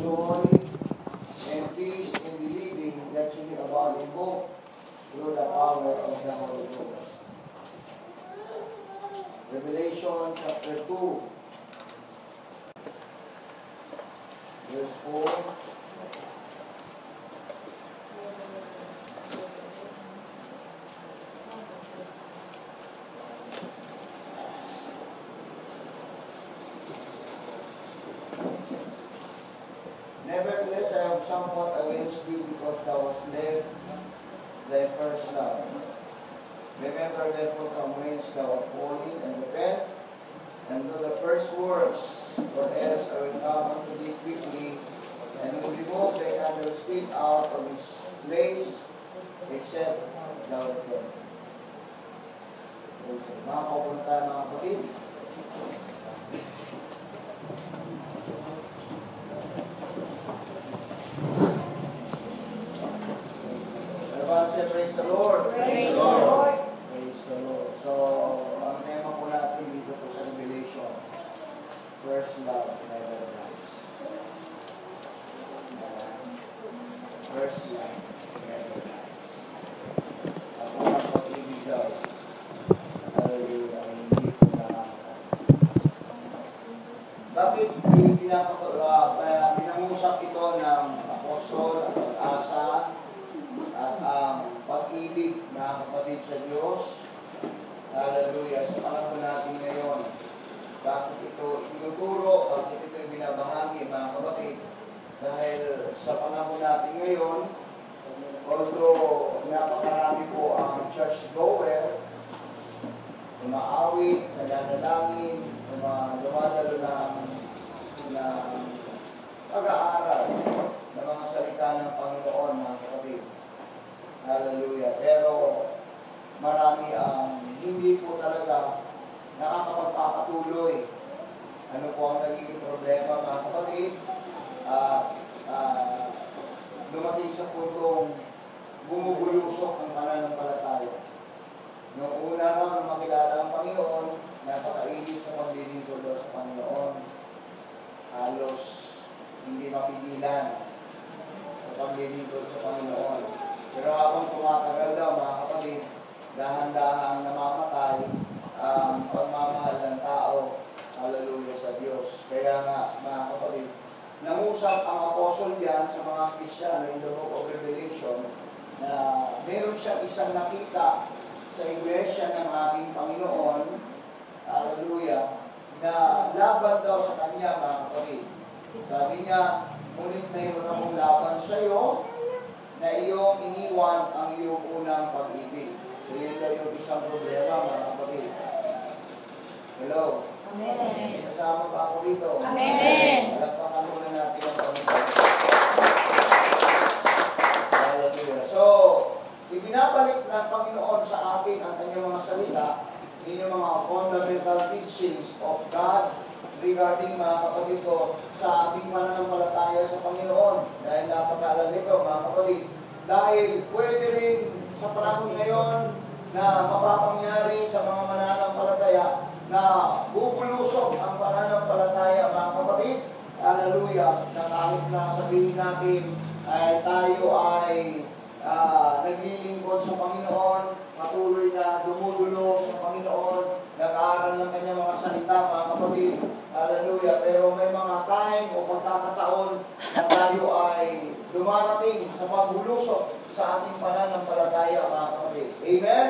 joy, and peace in believing that you may abound in hope through the power of the Holy Ghost. Revelation chapter 2, verse 4. Nevertheless, I have somewhat against thee, because thou hast left thy first love. Remember therefore from whence thou art fallen, and repent, and do the first works, or else I will come unto thee quickly, and will remove thy candlestick out of his place, except thou repent. Mga kaupunan tayo, mga kapatid. Praise the Lord. Praise the Lord. Praise the Lord. So, ang tema po natin dito po sa Revelation, first love never dies. First love never dies. Ang unang pag-ibig daw, hallelujah, ay hindi po nakakataas. Bakit pinangusap ito ng apostol, ang pag-asa, at ang pag-ibig na kapatid sa Diyos? Hallelujah. Sa panahon natin ngayon, bakit ito itinuturo, bakit ito binabahagi, mga kapatid? Dahil sa panahon natin ngayon, although napakarami po ang church-goer, umaawit, nananalangin, dumadalo ng pag-aaral ng mga salita ng Panginoon, mga kapatid. Hallelujah. Pero marami ang hindi po talaga nakakapagpapatuloy. Ano po ang nagiging problema, mga kapatid? Dumating sa puntong bumubulusok ang pananampalataya. Noong una raw na makilala ang Panginoon, napakainit sa paglilingkod sa Panginoon. Halos hindi mapigilan sa paglilingkod sa Panginoon. Pero habang tumatagal daw, mga kapatid, dahan-dahang namamatay ang pagmamahal ng tao, hallelujah, sa Diyos. Kaya nga, mga kapatid, nangusap ang apostol diyan sa mga Kristiyano in the book of Revelation na meron siyang isang nakita sa iglesia ng ating Panginoon, hallelujah, na laban daw sa kanya, mga kapatid. Sabi niya, ngunit mayroon akong laban sa iyo, na iyong iniwan ang iyong unang pag-ibig. So yun daw yung isang problema, mga kapatid. Hello? Amen. Kasama ba ako dito? Amen. Malakpakan muna natin ang Panginoon. Hallelujah. So, ibinabalik ng Panginoon sa atin ang kanyang mga salita, yun yung mga fundamental teachings of God regarding, mga kapatid ko, sa ating mananampalataya sa Panginoon. Dahil napag-aalala ito, mga kapatid. Dahil pwede rin sa panahon ngayon na mapapangyari sa mga mananampalataya na bubulusok ang pananampalataya, mga kapatid. Hallelujah. Na kahit na sabihin natin ay tayo ay naglilingkod sa Panginoon, patuloy na dumudulog sa Panginoon, nag-aaral ng kanyang mga salita, mga kapatid. Hallelujah. Pero may mga time o pagkakataon na tayo ay dumarating sa pagbulusok sa ating pananampalataya, mga kapatid. Amen?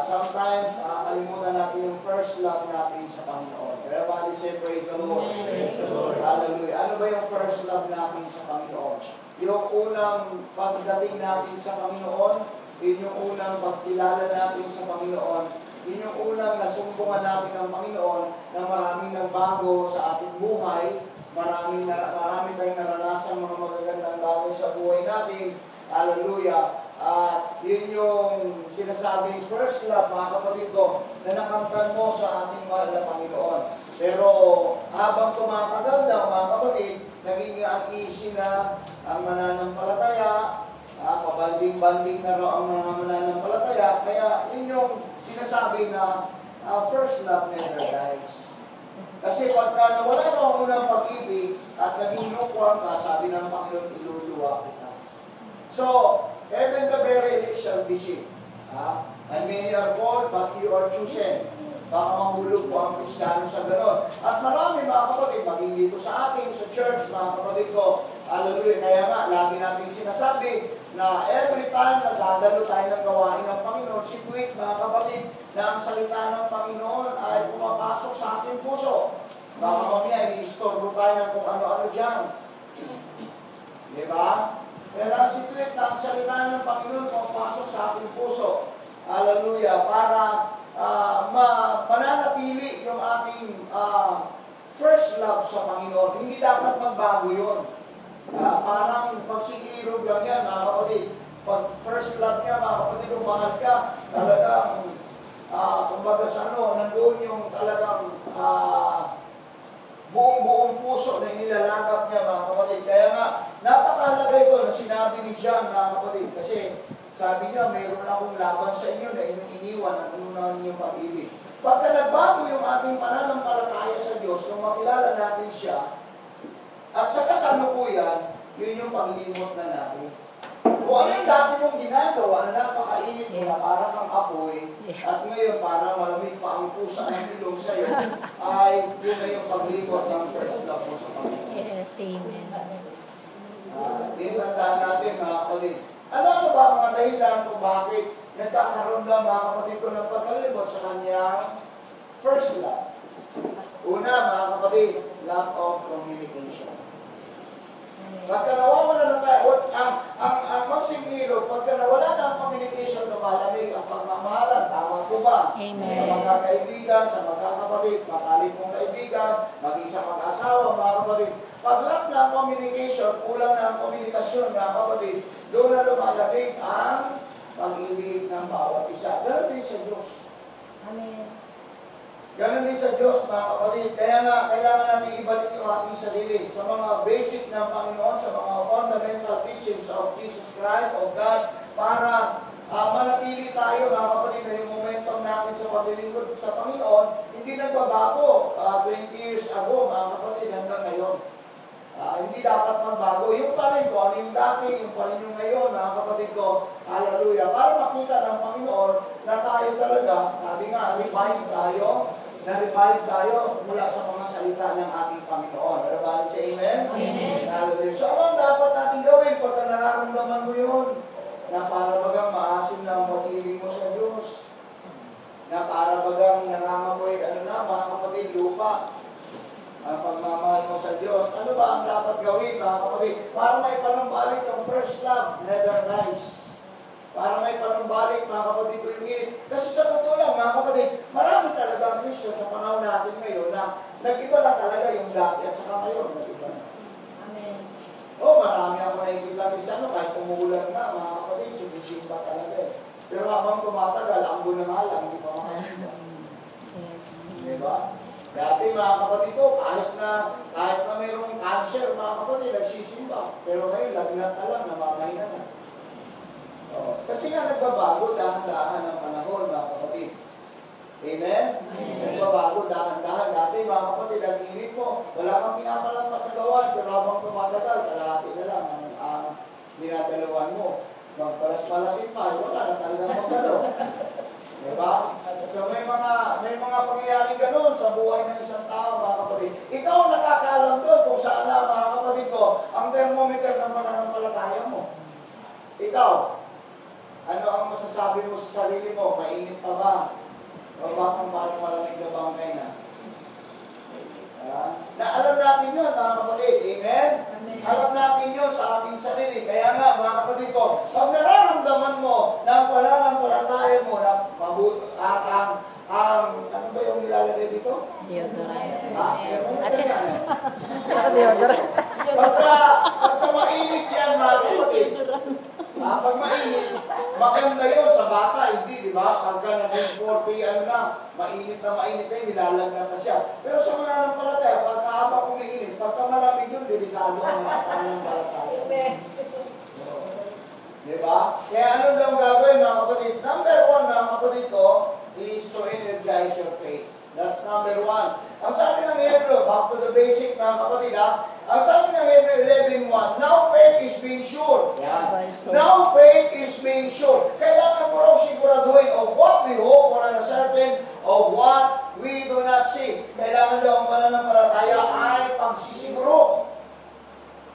Sometimes, kalimutan natin yung first love natin sa Panginoon. Everybody say, praise the Lord. Praise the Lord. Hallelujah. Ano ba yung first love natin sa Panginoon? Yung unang pagdating natin sa Panginoon, yun yung unang pagkilala natin sa Panginoon, yun yung unang nasumbungan natin ng Panginoon na maraming nagbago sa ating buhay, marami tayong naranasan mga magagandang bagay sa buhay natin. Hallelujah. At yun yung sinasabing first love, mga kapatid ko, na nakamtan mo sa ating mahal na Panginoon. Pero habang tumatagal na, mga kapatid, naging easy na ang mananampalataya, pabanding-banding na raw ang mga mananampalataya. Kaya yun yung sinasabi na first love never dies. Kasi pagka nawala mo ang unang pag-ibig, at naging lukewarm ka, sabi ng Panginoon, iluluwa kita. So, even the very elect shall be saved. And many are called, but few are chosen. Baka mahulog po ang Kristiyano sa ganon. At marami mga kapatid, maging dito sa ating, sa church, mga kapatid ko, hallelujah, kaya nga, lagi natin sinasabi na every time na dadalo tayo ng gawain ng Panginoon, situate mga kapatid, na ang salita ng Panginoon ay pumapasok sa ating puso. Baka mamaya, i-istorbo tayo ng kung ano-ano dyan. Diba? Kaya lang situate na ang salita ng Panginoon pumapasok sa ating puso. Hallelujah, para mananatili yung ating first love sa Panginoon. Hindi dapat magbago yun. Parang pagsigirog lang yan, mga kapatid. Pag first love niya, mga kapatid, kung mahal ka, talagang, kumbaga sa ano, nandun yung talagang buong puso na inilalagap niya, mga kapatid. Kaya nga, napakahalaga ito na sinabi ni John, mga kapatid, kasi sabi niya, mayroon akong laban sa inyo na inyong iniwan at inunahan ninyong pag-ibig. Pagka nagbago yung ating pananampalataya sa Diyos, nung makilala natin siya, at sa kasalukuyan, yun yung paglimot na natin. Kung ano yung dati mong ginagawa na napakainit mo na parang kang apoy, at ngayon parang malamig pa ang pusa ng ilong sa'yo, ay yun na yung paglimot ng first love mo sa Panginoon. Yes, amen. Tandaan natin, mga kapatid. Ano ba mga dahilan kung bakit nagkakaroon lang mga kapatid ko ng pagkalimot sa kanyang first love? Una, mga kapatid, lack of communication. Pagka nawawala na tayo, ang magsigilog, pagka nawala na ang communication, lumalamig ang pagmamahalan, tama po ba? Amen. Sa magkakaibigan, sa magkakapatid, matalik mong kaibigan, maging sa mag-asawa, mga kapatid. Pag lack na ang communication, kulang na ang komunikasyon, mga kapatid, doon na lumalamig ang pag-ibig ng bawat isa. Ganon din sa Diyos. Amen. Ganon din sa Diyos, mga kapatid. Kaya nga, kailangan natin ibalik yung ating sarili sa mga basic ng Panginoon, sa mga fundamental teachings of Jesus Christ, of God, para manatili tayo, mga kapatid, na yung momentum natin sa paglilingkod sa Panginoon, hindi nagbabago 20 years ago, mga kapatid, hanggang ngayon. Hindi dapat magbago. Yung pa rin ko, ano yung dati, yung pa rin yung ngayon, mga kapatid ko, hallelujah, para makita ng Panginoon na tayo talaga, sabi nga, na-revive tayo mula sa mga salita ng ating Panginoon. Everybody say amen? Amen. Hallelujah. So, ano ang dapat natin gawin pagka nararamdaman mo yun? Na para bagang maasim na ang pag-ibig mo sa Diyos. Na para bagang nangangamoy, mga kapatid, lupa. Ang pagmamahal mo sa Diyos. Ano ba ang dapat gawin, mga kapatid? Para may panumbalik ang first love, never rise. Para may panumbalik, mga kapatid, ko yung init. Kasi sa totoo lang, mga kapatid, marami talaga ang Christian sa panahon natin ngayon na nag-iba na talaga yung dati at saka ngayon, nag-iba na. Amen. Marami ako nakikita Kristiyano, kahit umuulan na, mga kapatid, sumisimba talaga eh. Pero habang tumatagal, ang bunang lang, hindi pa makasimba. Yes. Diba? Dati mga kapatid ko, kahit na mayroong cancer, mga kapatid, nagsisimba. Pero ngayon, lagnat na lang, namamatay na. Kasi nga nagbabago, dahan-dahan ang panahon, mga kapatid. Amen? Nagbabago, dahan-dahan. Dati, mga kapatid, ang init mo, wala kang pinapalampas sa gawan, pero habang tumatagal, kalahati na lang ang dinadalawan mo. Magpalas-palasin pa, wala na talagang magdalo. Diba? So may mga pangyayari ganun sa buhay ng isang tao, mga kapatid. Ikaw nakakaalam doon kung saan na, mga kapatid ko, ang thermometer ng pananampalataya mo. Ikaw, ano ang masasabi mo sa sarili mo? Mainit pa ba? O bakang parang malamig na bangkay na? Na alam natin yun, mga kapatid. Amen? Amen. Alam natin yun sa ating sarili. Kaya nga, mga kapatid ko, pag nararamdaman mo na ang pananampalataya mo na ano ba yung nilalagay dito? Deodorant. Deodorant. Pagka mainit yan, mga kapatid, pag mainit, maganda yun sa bata, hindi, di ba? Pagka naging 40, mainit na nilalagyan na siya. Pero sa mananampalataya, pagka habang umiinit, pagka malamig yun, delikado ang mananampalataya. Di ba? Kaya ano daw gagawin, mga kapatid? Number 1, mga kapatid ko, is to energize your faith. That's number 1. Ang sabi ng Hebrew, back to the basic mga kapatid ha, ang sabi ng Hebrew 11:1, now faith is being sure. Yan. Now faith is being sure. Kailangan mo raw siguraduhin of what we hope for and certain of what we do not see. Kailangan daw ang pananampalataya ay pagsisiguro.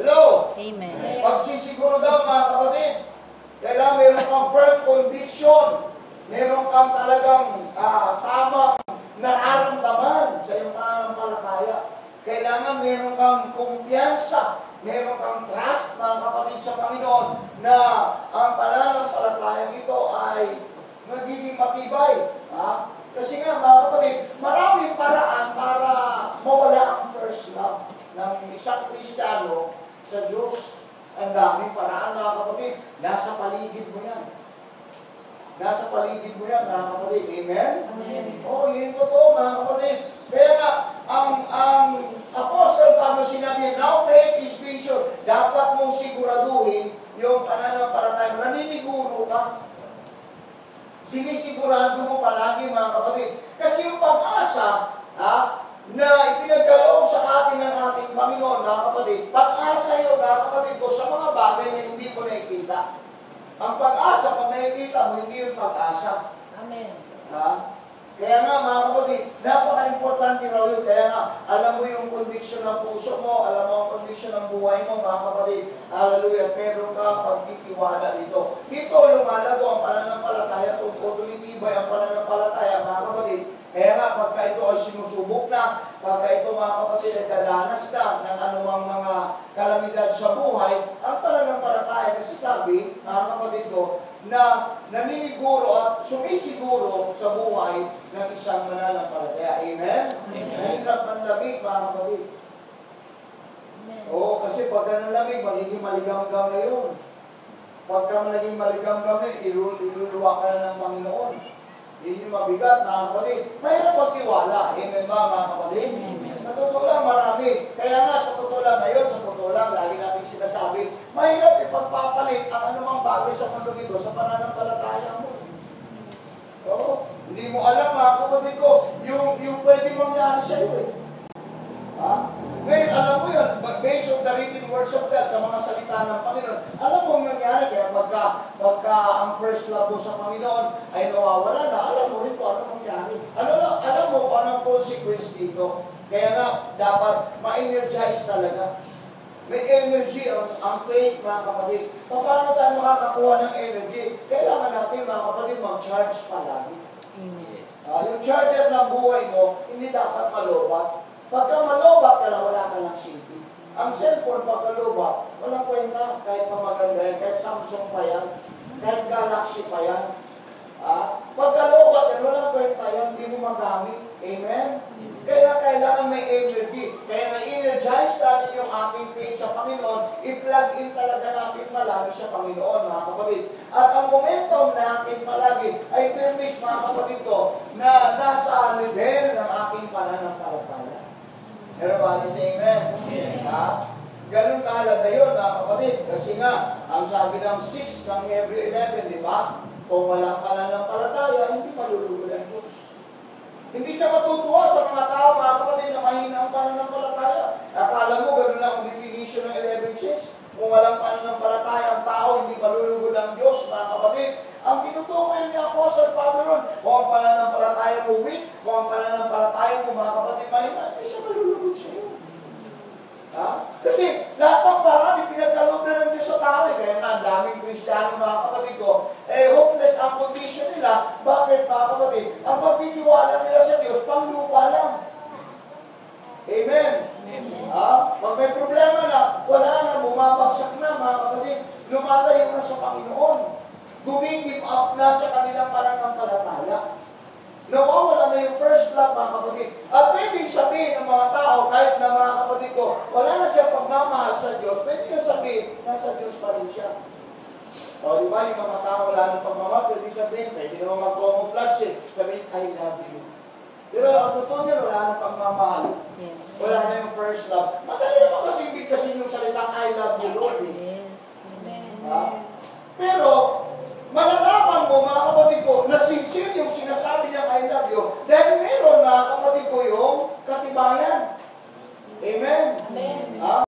Hello? Amen. Pagsisiguro daw mga kapatid. Kailangan meron kang firm conviction. Meron kang talagang tamang nararamdaman sa iyong pananampalataya. Kailangan meron kang kumpiyansa, meron kang trust, mga kapatid, sa Panginoon, na ang pananampalatayang ito ay magiging matibay. Ha? Kasi nga, mga kapatid, maraming paraan para mawala ang first love ng isang Kristiyano sa Diyos. Ang daming paraan, mga kapatid. Nasa paligid mo yan. Nasa paligid mo yan, mga kapatid. Amen? Amen. Oo, yun totoo, mga kapatid. Kaya nga, ang apostle Pablo sinabi, now faith is being sure. Dapat mong siguraduhin yung pananampalataya mo. Naniniguro ka. Sinisigurado mo palagi, mga kapatid. Kasi yung pag-asa, na ipinagkaloob sa atin ng ating Panginoon, mga kapatid, pag-asa yun, mga kapatid ko, sa mga bagay na hindi mo nakikita. Ang pag-asa, pag nakikita mo, hindi yung pag-asa. Amen. Kaya nga, mga kapatid, napaka-importante raw yun. Kaya nga, alam mo yung conviction ng puso mo, alam mo ang conviction ng buhay mo, mga kapatid. Hallelujah, meron ka pagtitiwala dito. Dito, lumalago ang pananampalataya, tumitibay ang pananampalataya, mga kapatid. Kaya nga, pagka ito ay sinusubok na, pagka ito, mga kapatid, ay dadanas na ng anumang mga kalamidad sa buhay, ang pananampalataya, kasi sabi, mga kapatid ko, na naniniguro at sumisiguro sa buhay ng isang mananampalataya. Amen? Mahirap ang lamig, mga kapatid. Amen. Oo, kasi pagka nalamig, magiging maligam-gam na yun. Pagka naging maligam-gam na yun, iluluwa ka na ng Panginoon. Yun yung mabigat, mga kapatid. Mahirap magtiwala. Amen ba, mga kapatid? Amen. Sa totoo lang, marami. Kaya nga, sa totoo lang ngayon, sa totoo lang, lagi natin sinasabi, mahirap ipagpapalit ang anumang bagay sa mundo ito sa pananampalataya mo. Oo. Hindi mo alam, mga kapatid ko, yung pwede mangyari sa iyo eh. Ha? Ngayon, alam mo yun, based on the written words of God, sa mga salita ng Panginoon, alam mo nangyari, kaya pagka ang first love mo sa Panginoon ay nawawala na, alam mo rin kung ano mangyari. Alam mo kung anong consequence dito. Kaya nga, dapat ma-energize talaga. May energy ang faith, mga kapatid. Paano tayo makakakuha ng energy? Kailangan natin, mga kapatid, mag-charge palagi. Amen. Yung charger ng buhay mo, hindi dapat malobat. Pagka malobat ka na, wala ka ng silbi. Ang cellphone, pagka lobat, walang kwenta, kahit pa maganda yan, kahit Samsung pa yan, kahit Galaxy pa yan. Pagka lobat yan, walang kwenta yan, hindi mo magamit. Amen? Kaya kailangan may energy. Kaya na-energize natin yung ating faith sa Panginoon, i-plug in talaga natin palagi sa Panginoon, mga kapatid. At ang momentum natin palagi ay permis, mga kapatid ko, na nasa level ng ating pananampalataya. Everybody say amen? Ganun kahalaga yun, mga kapatid. Kasi nga, ang sabi ng 6 ng Hebrew 11, di ba? Kung walang pananampalataya, hindi malulugod ang Diyos. Hindi siya matutuwa sa mga tao, mga kapatid, na mahina ang pananampalataya. Akala mo, gano'n lang ang definition ng 11:6. Kung walang pananampalataya ang tao, hindi malulugod ang Diyos, mga kapatid. Ang tinutukoy ni Apostle Pablo ron, kung ang pananampalataya mo weak, kung ang pananampalataya mo, mga kapatid, mahina, hindi siya malulugod sa iyo. Kasi lahat ng paraan, pinagkaloob na ng Diyos sa tao. Kaya nga, ang daming Kristiyano, mga kapatid ko, hopeless ang condition nila. Bakit, mga kapatid? Ang pagtitiwala nila sa Diyos, panglupa lang. Amen? Pag may problema na, wala na, bumabagsak na, mga kapatid, lumalayo na sa Panginoon. Gumigive up na sa kanilang pananampalataya. Nawawala na yung first love, mga kapatid. At pwedeng sabihin ng mga tao, kahit na mga kapatid ko, wala na siya pagmamahal sa Diyos, pwede nyo sabihin, nasa Diyos pa rin siya. O, di ba, yung mga tao wala ng pagmamahal, pwede sabihin, pwede naman mag-camouflage eh. Sabihin, I love you. Pero ang totoo niya, wala ng pagmamahal. Yes. Wala na yung first love. Madali naman